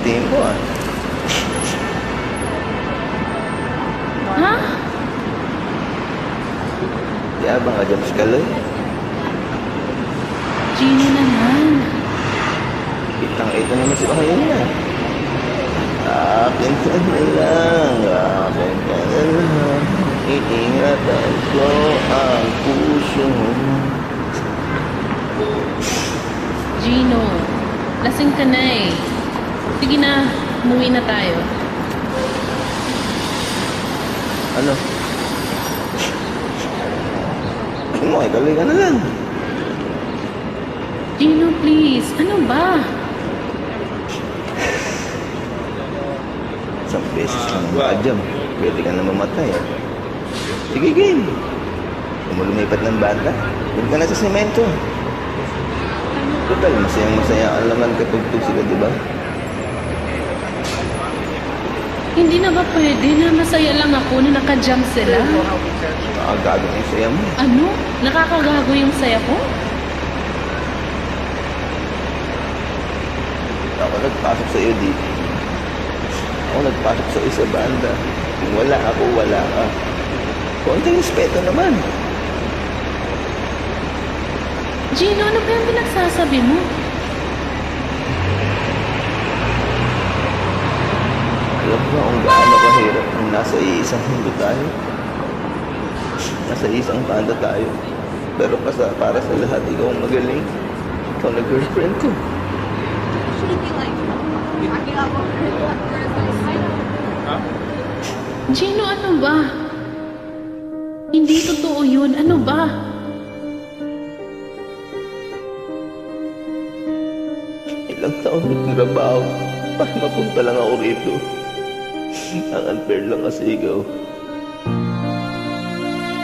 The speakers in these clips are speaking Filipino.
tingin ko ah. Ha? Yabang ka dyan, Skaloy. Gino naman. Kitang-ito naman si Panginoon niya. Akin ka na lang, akin ka na lang. Iingatan ko ang puso mo. Gino, lasing ka na eh. Sige na, umuwi na tayo. Ano? Ano, ikaloy ka na lang. Gino, please. Ano ba? Isang beses ka na makajam. Pwede ka na mamatay. Sige, game. Kung mo lumipat ng banda, doon ka na sa semento. Total, masayang-masaya ang laman kapag sila, di ba? Hindi na ba pwede na masaya lang ako na nakajump sila? Nakagago ang saya mo. Ano? Nakakagago yung saya ko? Ako nagpasok sa iyo dito. Ako nagpasok sa iyo sa banda. Kung wala ako, wala ka. Konting respeto naman. Gino, ano ba yung pinagsasabi mo? Alam mo kung gaano kahirap kung nasa iisang mundo tayo. Nasa isang banda tayo. Pero para sa lahat, ikaw ang magaling. Ikaw na girlfriend ko. Gino, ano ba? Hindi totoo yun. Ano ba? Ilang taon nagtrabaho para mapunta lang ako rito. Ang unfair lang kasi ikaw.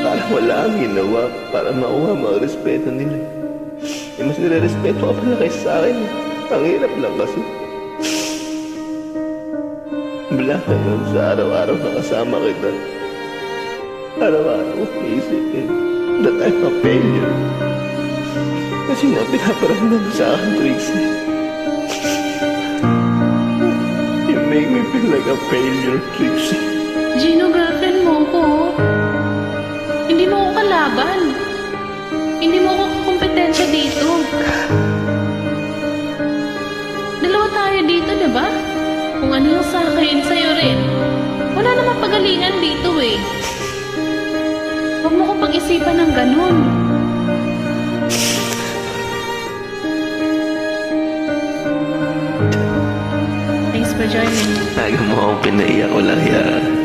Parang wala ang ginawa para mauha mo ang respeto nila. Mas nire-respeto ka pala kaysa sa akin. Ang hirap lang kasi. Wala ka nun sa araw-araw na kasama kita. Araw-araw ko iisipin that I'm a failure. Kasi na pinaparamdam sa akin, Trixie. You make me feel like a failure, Trixie. Gino, girlfriend mo ko. Hindi mo ko kalaban. Hindi mo ko kompetensya dito. Dalawa tayo dito, diba? Kung ano yung sa akin, sa'yo rin. Wala namang pagalingan dito eh. Huwag mo ko pag-isipan ng ganun. Thanks for joining. Taga mo akong pinaiyak ko lang yan.